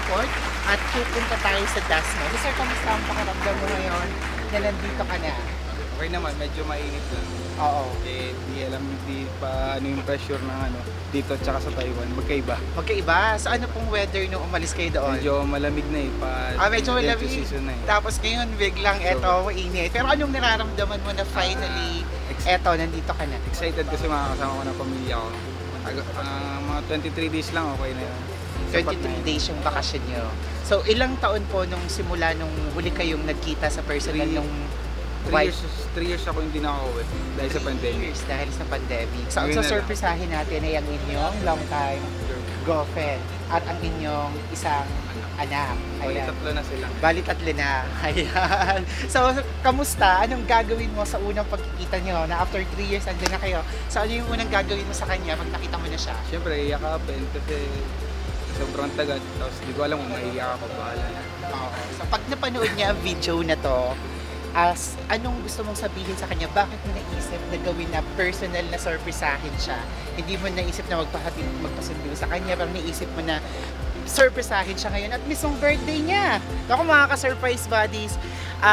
airport at pupunta tayo sa Dasma. So, sir, kamusta ang pakiramdam mo ngayon na nandito ka na? Okay naman, medyo mainit lang. Oo. Eh, di pa ano yung pressure ng ano, dito tsaka sa Taiwan. Magkaiba. Magkaiba. So, ano pong weather nung umalis kayo doon? Medyo malamig na eh. Medyo Delta malamig. season na eh. Tapos ngayon, biglang eto, mainit. Pero anong nararamdaman mo na finally, eto, nandito ka na? Excited kasi makakasama ko ng pamilya ko. Mga 23 days lang, okay na yun. Sapat na 23 yun. days yung bakasyon nyo. So, ilang taon po nung simula nung huli kayong nagkita sa personal nung 3 years ako hindi nakaka-uwi dahil sa pandemic. Dahil sa pandemic. So, ang Ngayon na lang. sasurpresahin natin ay ang inyong long time girlfriend at ang inyong isang anak. Bali, Ayan. tatlo na sila. Bali, tatlo na. Ayan. So, kamusta? Anong gagawin mo sa unang pagkikita nyo na after 3 years andyan na kayo? So, ano yung unang gagawin mo sa kanya pag nakita mo na siya? Siyempre, iyakapin kasi sobrang tagal. Tapos di ko alam kung maiiyak ako, bahala na. Oo. So, pag napanood niya ang video na to, anong gusto mong sabihin sa kanya? Bakit mo naisip na gawin na personal na surprisahin siya? Hindi mo naisip na magpasundo sa kanya, pero naisip mo na surprisahin siya ngayon at mismong birthday niya. Ako mga ka-surprise buddies,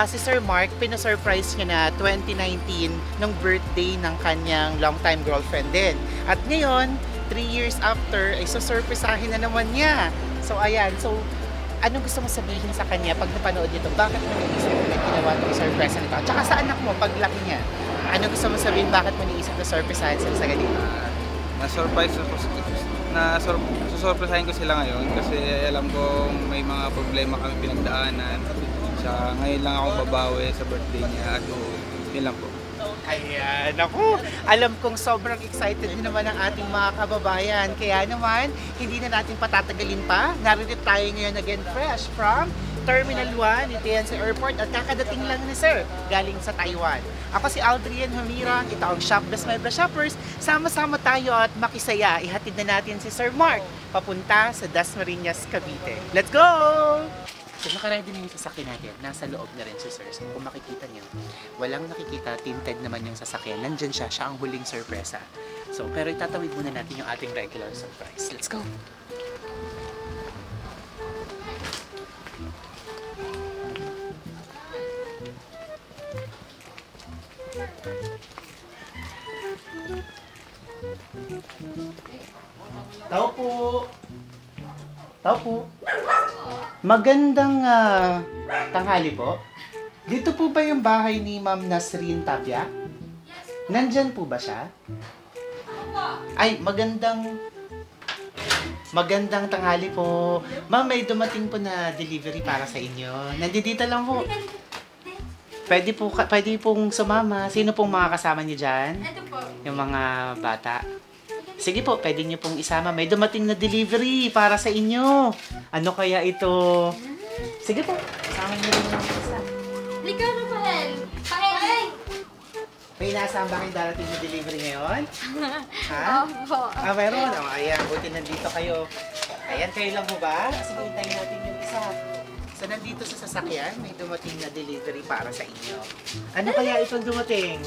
si Sir Mark, pinasurprise niya na 2019 nung birthday ng kanyang longtime girlfriend din. At ngayon, 3 years after, ay susurprisahin na naman niya. So ayan, so anong gusto mo sabihin sa kanya pag napanood nito? Bakit mo naisip na ginawa ng surprise na ito? Tsaka sa anak mo, paglaki niya, ano gusto mo sabihin bakit mo naisip na surprisehin sila sa ganito? Na-surprise ako. Susurpresahin ko sila ngayon kasi alam ko may mga problema kami pinagdaanan. Ngayon lang ako babawi sa birthday niya at yun lang po. Ayan, ako, alam kong sobrang excited din naman ang ating mga kababayan. Kaya naman, hindi na natin patatagalin pa. Narito tayo ngayon again fresh from Terminal 1 ni Tiansi Airport at kakadating lang ni Sir galing sa Taiwan. Ako si Aldrian Humirang, ito ang Shop Best Mebra Shoppers. Sama-sama tayo at makisaya. Ihatid na natin si Sir Mark papunta sa Dasmariñas, Cavite. Let's go! So nakaready na yung sasakyan natin. Nasa loob na rin si Sir. So kung makikita niyo, walang nakikita, tinted naman yung sasakyan. Nandyan siya, siya ang huling sorpresa. So pero itatawid muna natin yung ating regular surprise. Let's go! Tao po! Tao po! Magandang tanghali po. Dito po ba yung bahay ni Ma'am Nasrin Tapia? Nandyan po ba siya? Ay, magandang tanghali po. Ma'am, may dumating po na delivery para sa inyo. Nandito lang po. Pwede pong sumama. Sino pong mga kasama niyo dyan? Ito po. Yung mga bata. Sige po, pwede niyo pong isama. May dumating na delivery para sa inyo. Ano kaya ito? Sige po, isama niyo rin yung isa. Lika na, Pahel. Pahel! May inaasahan ba kayong darating na delivery ngayon? Ha? Opo. Meron. Ayan, buti nandito kayo. Ayan, kayo lang po ba? Sige, hintayin natin yung isa. So, nandito sa sasakyan, may dumating na delivery para sa inyo. Ano kaya itong dumating?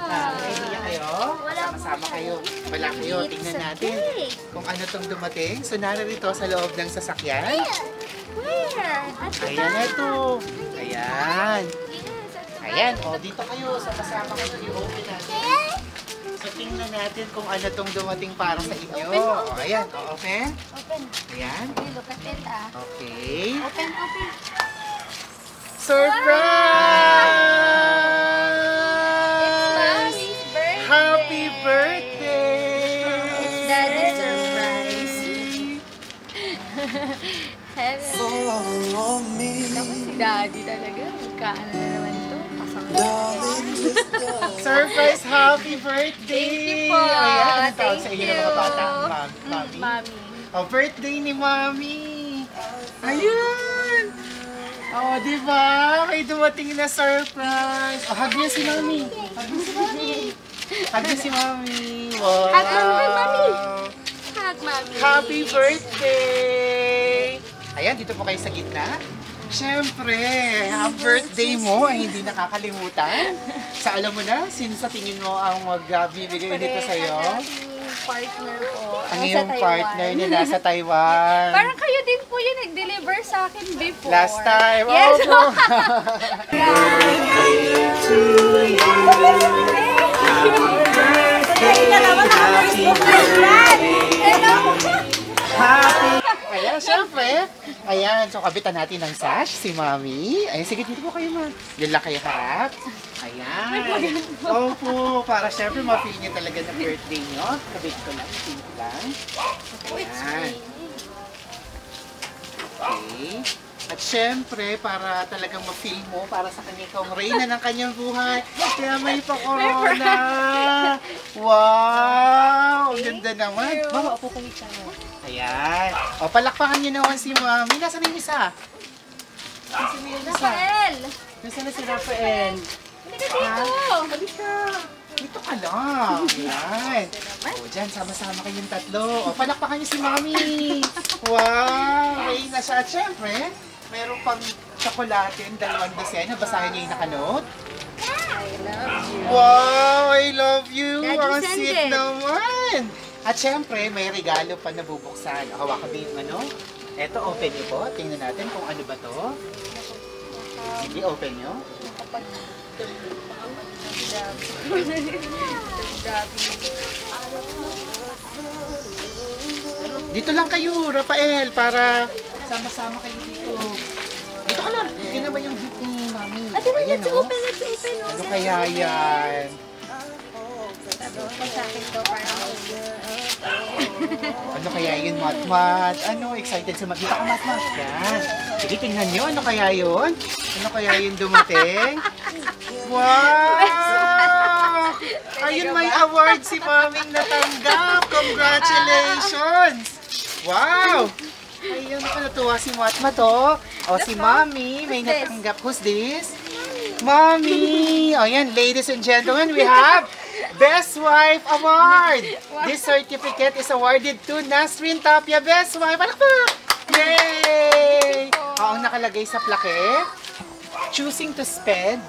May idea kayo? Wala po Sama-sama siya. kayo. Wala kayo. Tingnan natin kung ano itong dumating. So, narito sa loob ng sasakyan. Where? Ayan, ito. Ayan. Ayan, o, dito kayo. Sama-sama kayo. I-open natin. So, tingnan natin kung ano itong dumating para sa inyo. O, ayan. O, open. Open. Ayan. Okay, look at it, ah. Okay. Open, open. Surprise! Mommy's birthday. Happy birthday! It's Daddy's surprise. Ako si Daddy talaga. Magkaano na naman to? Surprise! Happy birthday! Thank you po. Ayan, ano tawag sa Thank inyo ng mga you. bata? Mami? Mommy. Oh, birthday ni Mami! Ayun! Oh, di ba? May dumating na surprise! Oh, hug niyo si Mami! Hug niyo si Mami! Hug niyo si Mami! Wow! Hug naman, Mami! Hug, Mommy. Happy birthday! Ayan, dito po kayo sa gitna. Siyempre, ang birthday mo ay hindi nakakalimutan. Sa alam mo na, sino sa tingin mo ang magbibigay nito sa'yo? partner po. Ang nasa iyong Taiwan. partner na nasa Taiwan. Parang kayo din po yung nag-deliver sa akin before. Last time. Yes. Oh, ayan, syempre. Ayan, so kabitan natin ng sash, si Mami. Ayan, sige, dito po kayo, ma. Diyan lang kayo harap. Ayan. Opo, para syempre ma-feel niyo talaga na birthday niyo. Kabit ko lang, simple lang. Ayan. Okay. At syempre, para talagang ma-feel mo, para sa kanya ikaw ang reyna ng kanyang buhay, kaya may pa-corona! Wow! Ang ganda naman. Mama, upo kayo siya. Ayan. O, palakpakan niyo naman si Mami. Nasaan na yung isa? Nasaan na yung isa? Rafael! Nasaan na si Rafael? Hindi ka dito! Halika! Dito ka lang. Ayan. O, dyan, sama-sama kayong tatlo. O, palakpakan niyo si Mami. Wow! Reyna siya. At syempre, meron pang tsokolate, 2 dosena. Basahin niyo yung nakanote. I love you. Wow! I love you! Daddy Ang sent sweet it. naman! At syempre, may regalo pa na bubuksan. Hawakan mo yung ano. Eto, open niyo po. Tingnan natin kung ano ba to. Sige, open niyo. Dito lang kayo, Rafael, para sama-sama kayo dito. Dito ka lang. Hindi naman yung gift ni Mami. Ate, Ayan, let's oh. open, let's open. Ano kaya yan? Sabi sa akin to, parang Ano kaya yun, Matmat? Ano, excited sa Dito ka, Matmat. Yan. Sige, tingnan nyo. Ano kaya yun? Ano kaya yun dumating? Wow! Ayun, may award si Maming natanggap. Congratulations! Wow! Ayun, ako natuwa si Matmat, oh. O, si Mami, may natanggap. Who's this? Mommy! O yan, ladies and gentlemen, we have Best Wife Award! This certificate is awarded to Nasrin Tapia, Best Wife. Palakpak! Yay! Ang nakalagay sa plaque, choosing to spend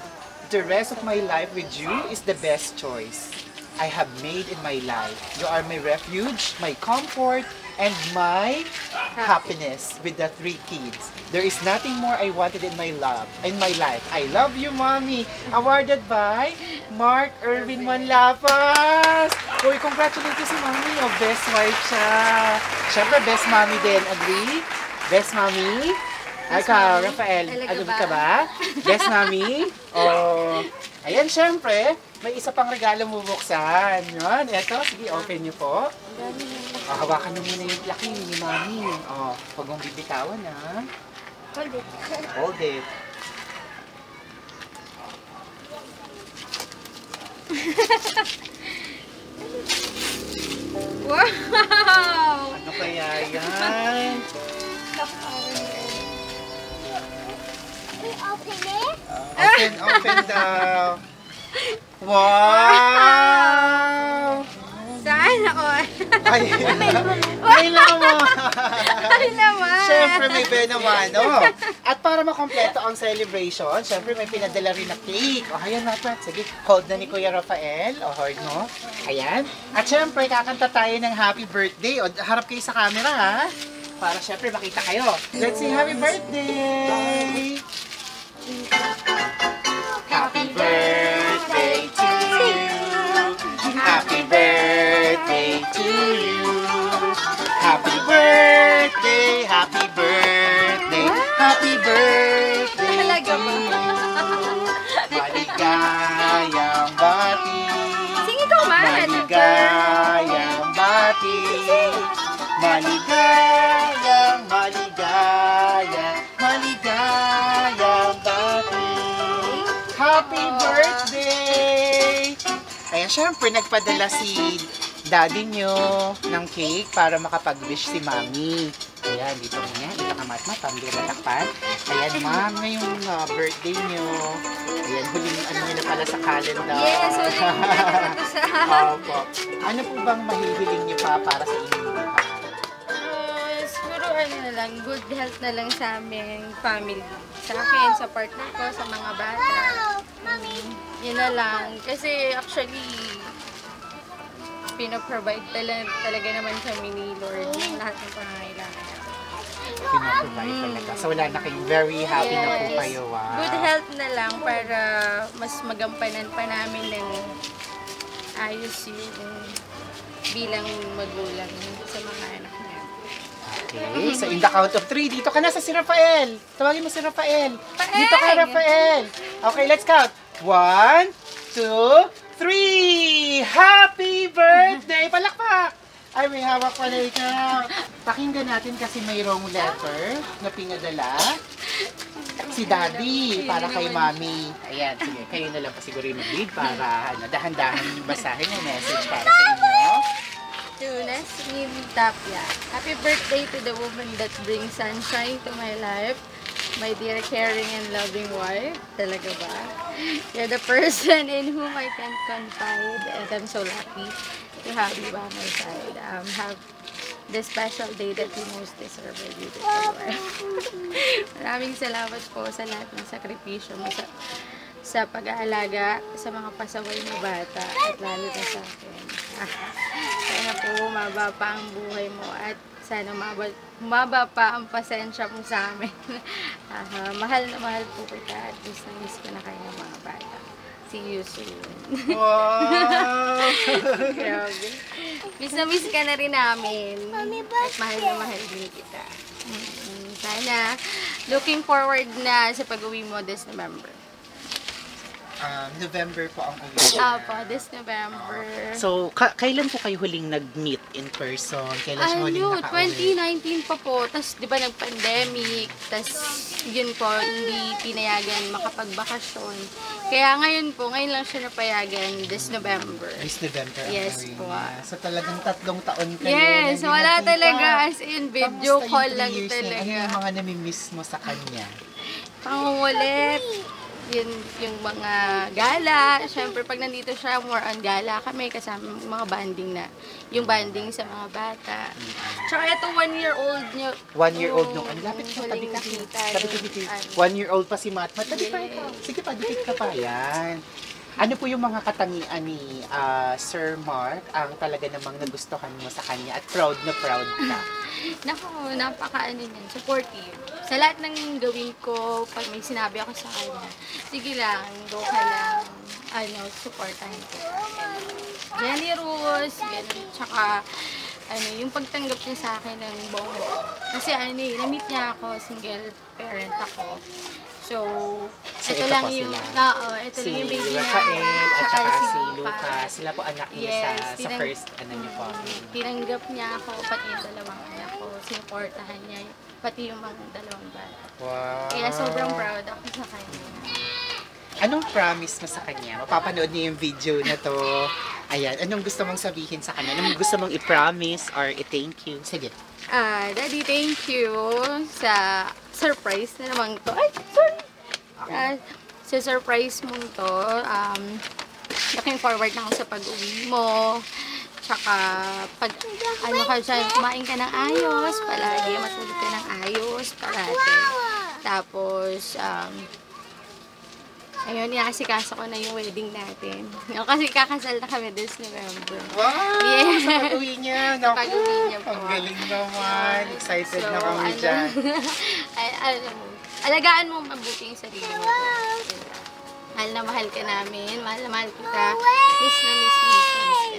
the rest of my life with you is the best choice I have made in my life. You are my refuge, my comfort, and my happiness with the 3 kids. There is nothing more I wanted in my life. I love you, Mommy. Awarded by Mark Erwin Manlapas. Uy, congratulations si Mommy. Oh, best wife siya. Siyempre, best Mommy din. Agree? Best Mommy? Ay ka, Rafael. Talaga Agree ba? ka ba? Best Mommy? Oh, ayan, siyempre. May isa pang regalo mo buksan. Yan, eto. Sige, open niyo po. Hawakan niyo muna yung plaque ni Mami. Oh, huwag mong bibitawan, ha? hold it. Hold it. Wow! Ano kaya yan? Open daw. Wow! Saan ako? Ay, ay naman! Ay naman! Siyempre may benamano. At para makompleto ang celebration, siyempre may pinadala rin na cake. O, ayan natin. Sige, hold na ni Kuya Rafael. O, hold mo. Ayan. At siyempre, kakanta tayo ng happy birthday. O, harap kayo sa camera, ha? Para siyempre makita kayo. Let's sing happy birthday! Happy birthday to you. Happy birthday to you. Happy birthday, happy birthday, happy birthday Talaga to ba? you. Maligayang bati. Sing ikaw, man! Maligayang bati. Maligayang, maligayang, maligayang bati. Happy birthday! Kaya syempre, nagpadala si daddy nyo ng cake para makapag-wish si Mami. Ayan, dito niya. Dito ka, Matmat. Pamili matakpan. Ayan, Ma'am, ngayong birthday nyo. Ayan, huling ano nyo na pala sa calendar. Yes, ulit na ito sa... Opo. Ano po bang mahihiling nyo pa para sa inyong buhay? Siguro ano na lang, good health na lang sa aming family. Sa akin, sa partner ko, sa mga bata. Yun na lang. Kasi actually, pinaprovide talaga naman kami ni Lord ng lahat ng pangangailangan natin. Pinaprovide talaga. So wala na kayong very happy na po Yes. kayo. Wow. Good health na lang para mas magampanan pa namin ng ayos yung bilang magulang sa mga anak niya. Okay, so in the count of 3, dito ka na sa si Rafael. Tawagin mo si Rafael. Dito ka, Rafael. Okay, let's count. 1, 2, 3! Happy birthday! Palakpak! Ay, may hawak pala ikaw. Pakinggan natin kasi mayroong letter na pinadala. Si Daddy, para kay Mami. Ayan, sige, kayo na lang pa siguro yung mag-lead para dahan-dahan basahin yung message para sa inyo. To Nasrin Tapia, happy birthday to the woman that brings sunshine to my life. My dear, caring, and loving wife. Talaga ba? You're the person in whom I can confide, and I'm so lucky to have you by my side. Have the special day that you most deserve, my beautiful wife. Maraming salamat po sa lahat ng sakripisyo mo sa pag-aalaga sa mga pasaway na bata at lalo na sa akin. Sana po umaba pa ang buhay mo at sana umaba pa ang pasensya mo sa amin. Mahal na mahal po kita at miss na miss ko na kayo ng mga bata. See you soon. Wow! Grabe. Miss na miss ka na rin namin. At mahal na mahal din kita. Sana looking forward na sa pag-uwi mo this November. November po ang uwi niya. Opo, this November. So, kailan po kayo huling nag-meet in person? Kailan siya huling nakauwi? 2019 pa po. Tapos, di ba, nag-pandemic. Tapos, yun po, hindi pinayagan makapagbakasyon. Kaya ngayon lang siya napayagan this November. This November ang Yes uwi po. niya. So, talagang 3 taon kayo. Yes, na hindi wala nagkita. talaga. As in, video Kamusta yung call 3 lang years na yun? talaga. Ano yung mga namimiss mo sa kanya? Pangungulit. Yun, yung mga gala. Siyempre, pag nandito siya, more on gala kami kasama mga banding na. Yung banding sa mga bata. Tsaka ito, 1-year-old niya. 1-year-old nung, ang lapit mo, tabi huling ka. nakita Tabi ka nung, dito. ano. 1-year-old pa si Matmat. Tabi pa ikaw. Sige pa, dikit ka pa. Yan. Ano po yung mga katangian ni Sir Mark ang talaga namang nagustuhan mo sa kanya at proud na proud ka? Naku, napaka-ano niyan, supportive. Sa lahat ng gawin ko, pag may sinabi ako sa kanya, sige lang, go ka lang, supportahin ko. Generous, ganun, tsaka, yung pagtanggap niya sa akin ng buong. Kasi na-meet niya ako, single parent ako. So ito ito lang po yung, sila. ito lang yung baby Rafael namin. at Tsaka saka si Lucas. Lucas. Sila po anak niya Yes, sa first, niyo po. Tinanggap niya ako, pati yung dalawang anak ko. Sinuportahan niya, pati yung mga dalawang bata. Wow. Kaya sobrang proud ako sa kanya. Anong promise mo sa kanya? Mapapanood niya yung video na to. Ayan, anong gusto mong sabihin sa kanya? Anong gusto mong i-promise or i-thank you? Sige. Daddy, thank you sa surprise na naman to. Ay, sorry! Sa surprise mo to, looking forward na ako sa pag-uwi mo. Tsaka, pag ka dyan, kumain ka ng ayos, palagi, matulog ka ng ayos, parati. Tapos, ayun, inasikaso ko na yung wedding natin. Kasi kakasal na kami this November. Wow! Yes. Sa pag-uwi niya. Sa pag-uwi niya po. Ang galing naman. Excited na kami ano, dyan. alagaan mo mabuti yung sarili mo. Mahal na mahal ka namin. Mahal na mahal kita. Miss na miss na miss na miss ka.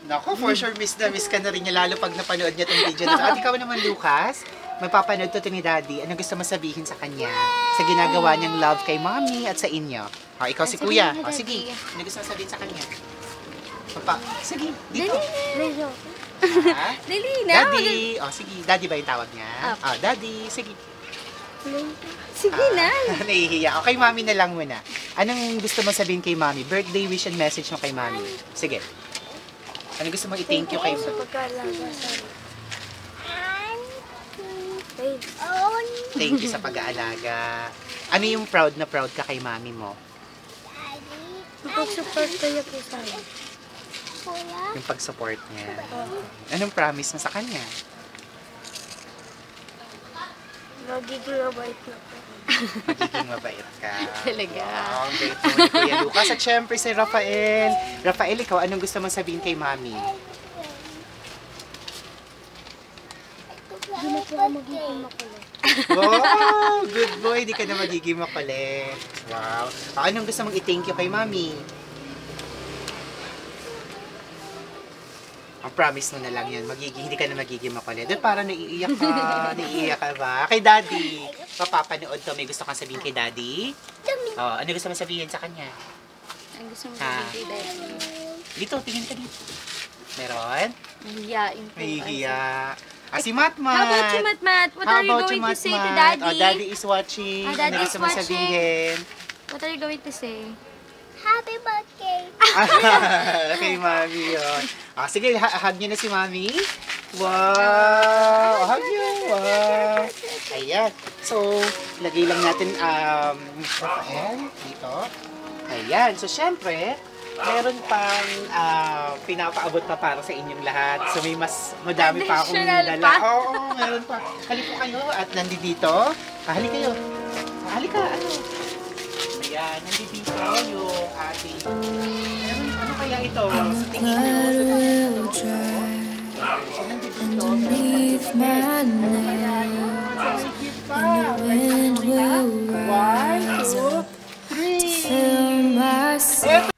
Naku, for sure miss ka na rin niya lalo pag napanood niya itong video na to. At ikaw naman, Lucas, magpapanood to ni Daddy. Ano gusto mo sabihin sa kanya? Sa ginagawa niyang love kay Mommy at sa inyo. O, ikaw si Kuya. O, sige. Ano gusto mo sabihin sa kanya? Sige, dito. Dali. Ha? Dali na. Daddy. O, sige. Daddy ba yung tawag niya? O, Daddy. Sige. Sige na. Nahihiya. O, kay Mommy na lang muna. Anong gusto mo sabihin kay Mommy? Birthday wish and message mo kay Mommy. Sige. Ano gusto mo i-thank you kay Sa Mommy? pagkalaga sa Thank you sa pag-aalaga. Ano yung proud na proud ka kay Mommy mo? pag-support kayo po sa akin. Yung pag-support niya. Anong promise mo sa kanya? Magiging mabait na po. Magiging mabait ka. Talaga. Wow, ang bait mo ni Kuya Lucas. At syempre si Rafael. Rafael, ikaw, anong gusto mong sabihin kay Mami? Hindi na po ako magiging makulit. Wow! Good boy, di ka na magiging makulit. Wow. Anong gusto mong i-thank you kay Mami? Ang promise mo na lang yun, hindi ka na magiging makulit. Doon parang naiiyak ka, naiiyak ka ba? Kay Daddy, mapapanood to, may gusto kang sabihin kay Daddy? Oh, ano gusto mong sabihin sa kanya? Ang gusto mo sabihin kay Daddy? Dito, tingin ka dito. Meron? Mahihiyain po. Mahihiya. Si Matmat. How about you, Matmat? What are you going to say to Daddy? Oh, Daddy is watching. Daddy Ano is gusto mong sabihin? What are you going to say? Happy birthday! Kay Mami yun. Sige, hug niyo na si Mami. Wow! Hug niyo! Wow! Ayan. So, lagay lang natin Rafael dito. Ayan. So, syempre, meron pang pinapaabot pa para sa inyong lahat. So, may mas madami pa akong Additional dala. pa? Oo, meron pa. Halika kayo at nandito. Halika kayo. Halika, ano? Ayan, nandito yung ating... Ano kaya ito? Sa tingin mo? So, nandito. Underneath my neck, and the wind will rise up to fill my sails.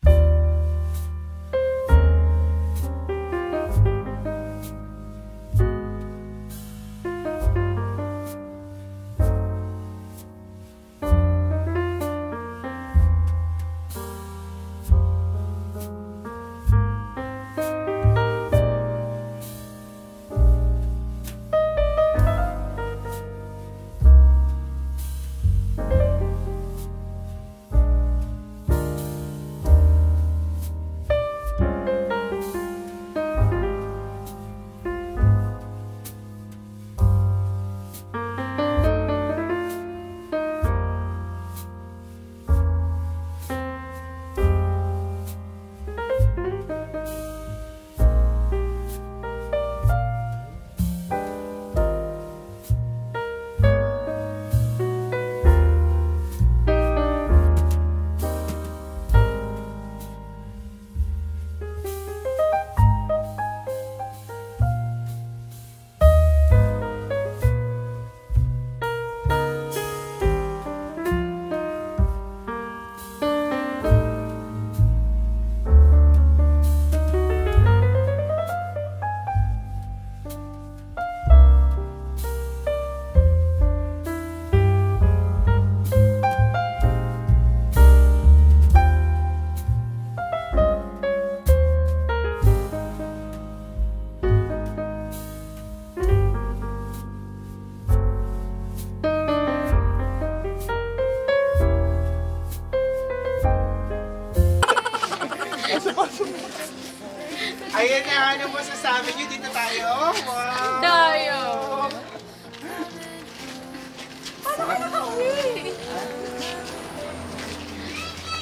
Ayan na, ano masasabi niyo? Dito tayo? Wow! Tayo!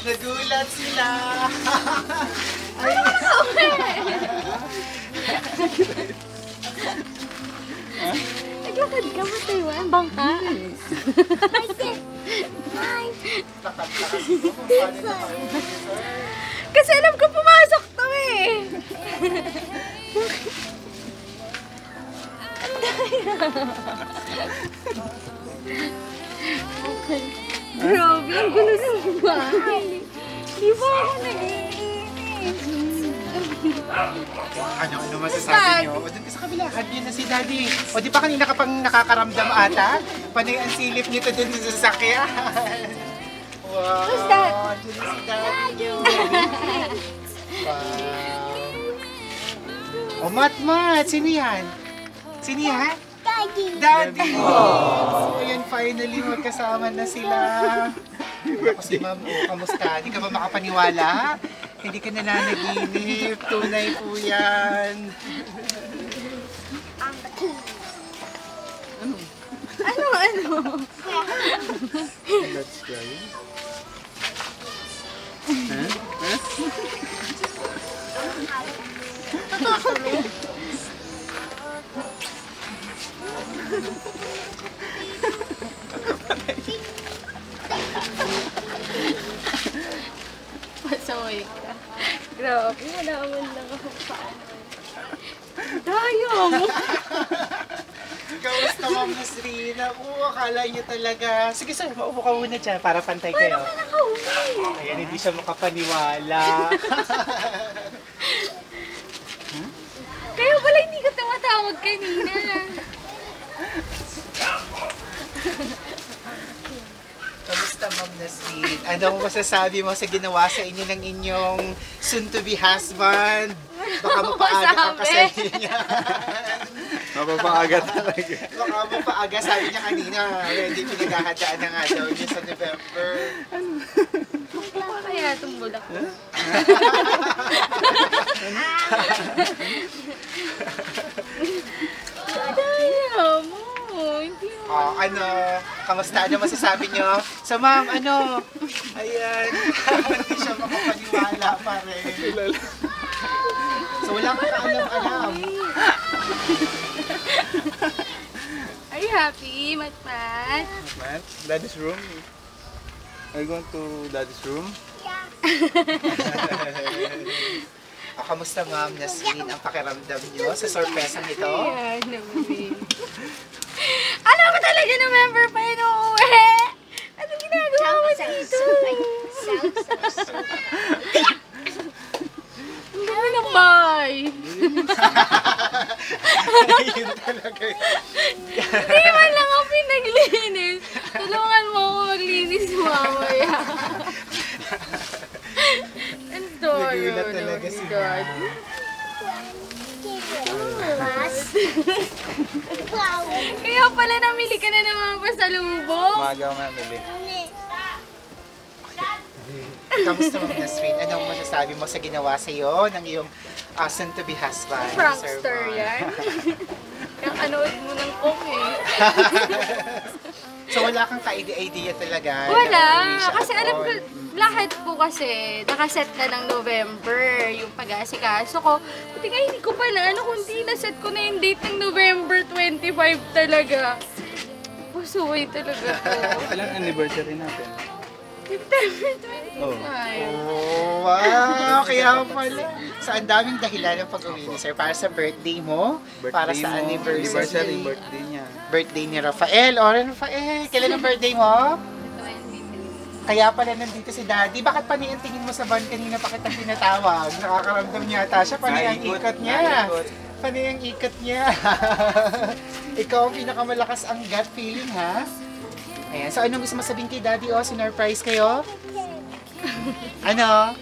Nagulat sila! Naglakad ka ba, Taiwan? Bangka? Kasi alam ko pumasok to eh. Grabe, ang gulo ng bahay. Di ba ako nag-iinis? Ano masasabi niyo? O, dun ka sa kabila, hug niyo na si Daddy. O, di ba kanina ka pang nakakaramdam ata? Panay ang silip nito dun sa sasakyan. Wow! Who's that? Dun na si Daddy. Wow! O, Matmat! Sino yan? Sino yan? Daddy! Daddy! So, ayan, finally, magkasama na sila. Ako si Ma'am, kamusta? Hindi ka ba makapaniwala? Hindi ka nananaginip. Tunay po yan. Ano? Let's try. pasaway ka. Grabe, nalaman lang ako paano. Daya mo. Kamusta, Ma'am Nasrina? Oo, akala niyo talaga. Sige, sir, maupo ka muna dyan para pantay kayo. Ayan, hindi siya makapaniwala. Kaya pala hindi ka tumatawag kanina. Kamusta, Ma'am Nasrina? Ano masasabi mo sa ginawa sa inyo ng inyong soon-to-be husband? Baka mapaaga ang kasal niya. Mapapaaga talaga. Baka mapaaga, sabi niya kanina. Ready, pinaghahandaan na nga daw niya sa November. Ano kaya itong bulak ko? Daya mo. Hindi mo. Oh, ano, kamusta? Ano masasabi niyo? So, ma'am, ano? Ayan. Hindi siya makapaniwala pa rin. So, wala ka kaalam-alam. Are you happy, Matmat? Man, Daddy's room. Are you going to Daddy's room? Oh, kamusta, ma'am Nasreen? Ang pakiramdam niyo sa sorpresang ito? Ayan, naman. Alam ko talaga November pa yun uuwi. Anong ginagawa mo dito? Ang dami ng bahay. Yun talaga. Hindi man lang ako pinaglinis. Tulungan mo ako maglinis mamaya. Ang story. Nagulat talaga si God. Kaya pala namili ka na ng mga pasalubong. Maaga ako mamili. Kamusta, ma'am Nasreen? Anong masasabi mo sa ginawa sa iyo ng iyong soon-to-be husband? Sir Prankster Juan? yan. Yung anood mo ng kong eh. So wala kang ka-idea talaga? Wala. na uuwi siya Kasi at alam ko, all? lahat po kasi nakaset na ng November yung pag-aasikaso ko. Buti nga hindi ko pa na ano, kundi naset ko na yung date ng November 25 talaga. Pusuway talaga to. Kailan anniversary natin? September 25. Oh, wow! Kaya pala. So, ang daming dahilan ng pag-uwi ni Sir. Para sa birthday mo, para sa anniversary. Birthday niya. Birthday ni Rafael. O, Rafael, kailan ang birthday mo? Kaya pala nandito si Daddy. Bakit paniantingin mo sa van kanina pa kitang tinatawag? Nakakaramdam niya ata siya. Panay ang Naikot, ikot niya. naikot. Panay ang ikot niya. Ikaw ang pinakamalakas ang gut feeling, ha? Ayan. So, anong gusto mo sabihin kay Daddy? O, sinurprise kayo? Ano?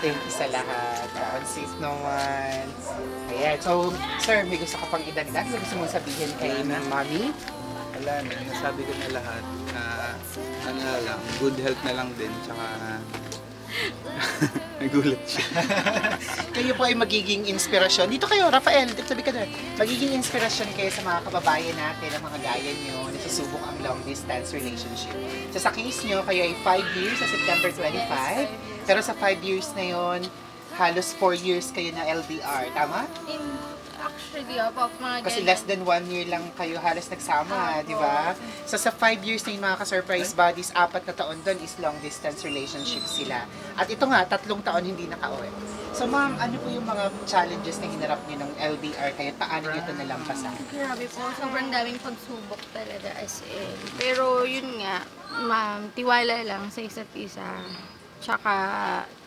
Thank you sa lahat. On safe naman. Ayan. So, sir, may gusto ka pang idagdag? May gusto mong sabihin kay Mami? Wala na, nasabi ko na lahat. Ano na lang, good health na lang din. Tsaka, nagulat siya. Kayo po ay magiging inspirasyon. Dito kayo, Rafael, sabi ka doon. Magiging inspirasyon kayo sa mga kababayan natin, ang mga gaya nyo, na susubok ang long distance relationship. So sa case nyo, kayo ay 5 years sa September 25. Pero sa 5 years na yon, halos 4 years kayo na LDR. Tama? Actually, mga Kasi ganyan. less than 1 year lang kayo halos nagsama, di ba? So sa 5 years na yung mga ka-surprise buddies, 4 na taon doon is long distance relationship sila. At ito nga, 3 taon hindi nakauwi. So ma'am, ano po yung mga challenges na hinarap niyo ng LDR kayo? Paano niyo ito nalampasan? Grabe po, sobrang daming pagsubok talaga as in. Pero yun nga, ma'am, tiwala lang sa isa't isa. Tsaka,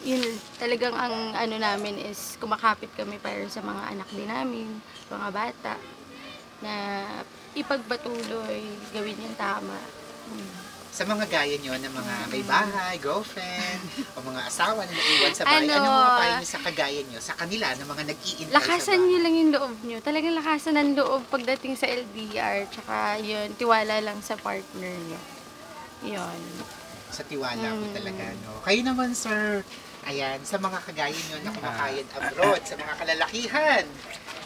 yun, talagang ang ano namin is kumakapit kami para sa mga anak din namin, mga bata, na ipagpatuloy, gawin yung tama. Sa mga gaya niyo na mga may bahay, girlfriend, o mga asawa na naiwan sa bahay, Ano, ano mga payo niyo sa kagaya niyo, sa kanila, na mga nag-iintay sa Lakasan bahay? nyo lang yung loob nyo. Talagang lakasan ng loob pagdating sa LDR. Tsaka yun, tiwala lang sa partner nyo. Yun. Sa tiwala ko talaga, no? Kayo naman, sir, ayan, sa mga kagaya nyo na kumakain abroad, sa mga kalalakihan,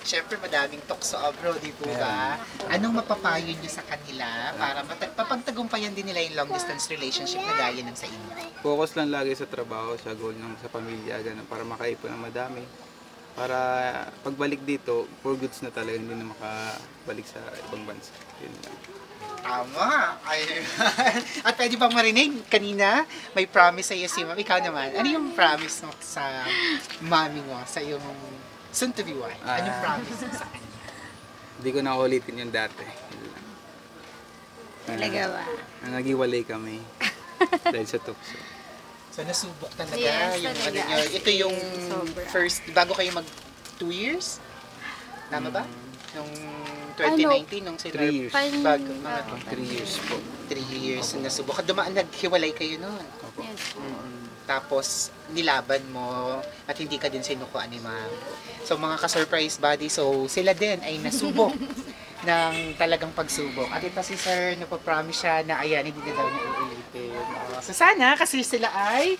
syempre madaming tukso abroad, di po ba? Anong mapapayo nyo sa kanila para mapagtagumpayan din nila yung long distance relationship na gaya ng sa inyo? Focus lang lagi sa trabaho, sa goal ng sa pamilya, ganun, para makaipon ng madami. Para pagbalik dito, for goods na talaga, hindi na makabalik sa ibang bansa. Yun lang. Tama. Ayun. At pwede bang marinig kanina, may promise sa'yo si Ma'am. Ikaw naman, ano yung promise mo sa mami mo, sa yung soon-to-be wife? Anong promise mo sa kanya? Hindi ko na ulitin yung dati. Talaga ba? Nagiwalay kami dahil sa tukso. So, nasubok talaga Yes, yung talaga. ano nyo. Ito yung Sobra. first, bago kayo mag 2 years? Tama ba? Nung 2019, nung sila 3 years. bago, mga 3 years po. 3 years na nasubok. Dumaan, naghiwalay kayo noon. Opo. Yes. Tapos, nilaban mo at hindi ka din sinukuan ni ma'am. So, mga ka-surprise buddy, so sila din ay nasubok ng talagang pagsubok. At ito si sir, napapromise siya na ayan, hindi na daw niya uulitin. So, sana kasi sila ay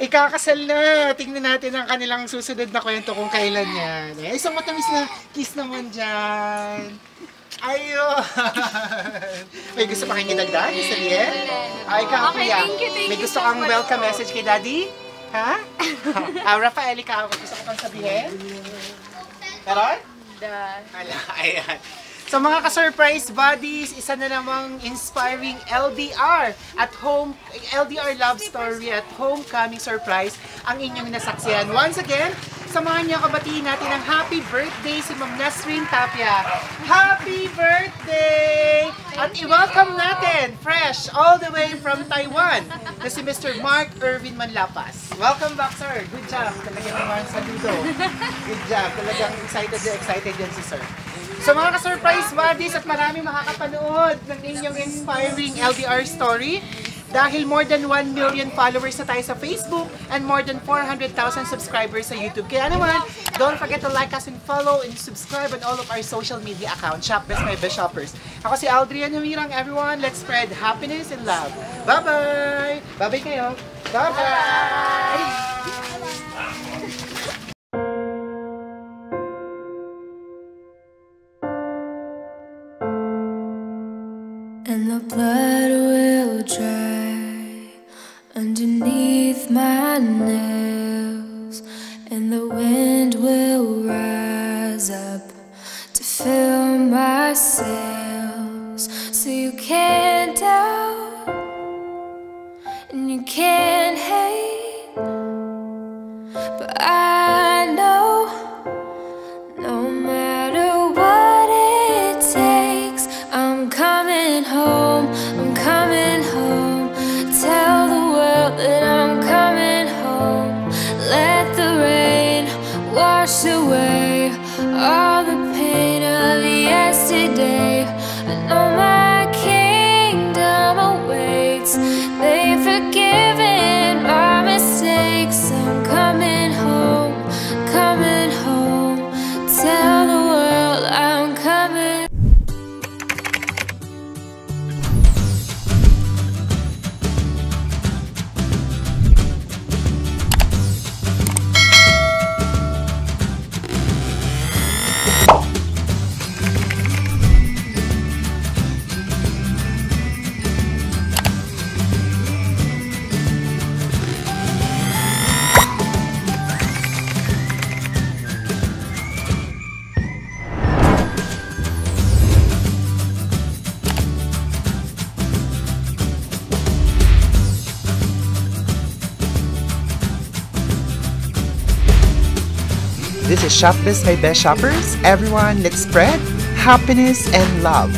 ikakasal na. Tingnan natin ang kanilang susunod na kwento kung kailan yan. Isang matamis na kiss naman dyan. Ayun! May gusto pa kang idagdag, Mr. Liel? Ay, ikaw, Okay, kuya. thank you May gusto so kang much welcome po. message kay Daddy? Ha? Rafael, ikaw, may gusto ko pang sabihin? Meron? Ala, ayan. So mga ka-surprise buddies, isa na namang inspiring LDR at home, LDR love story at homecoming surprise ang inyong nasaksihan. Once again, samahan niyo kabatiin natin ang happy birthday si Ma'am Nasrin Tapia. Happy birthday! At i-welcome natin, fresh, all the way from Taiwan, na si Mr. Mark Irvin Manlapas. Welcome back, sir. Good job. Talagang naman saludo. Good job. Talagang excited yan si sir. So mga ka-surprise buddies at maraming makakapanood ng inyong inspiring LDR story dahil more than 1 million followers na tayo sa Facebook and more than 400,000 subscribers sa YouTube. Kaya naman, don't forget to like us and follow and subscribe on all of our social media accounts. Shop Best My Best Shoppers. Ako si Aldrian Humirang, everyone. Let's spread happiness and love. Bye-bye! Bye-bye kayo! Bye-bye! And the blood will dry underneath my nails, and the wind will rise up to fill my sails. So you can't doubt and you can't hate, but I know no matter what it takes, I'm coming home, I'm coming home. Tell the world that I'm coming home. Let the rain wash away all the pain of yesterday. I know my kingdom awaits. They've forgiven my mistakes. I'm coming home, coming home. Tell the world I'm coming. This is Shop Best My Best Shoppers. Everyone, let's spread happiness and love.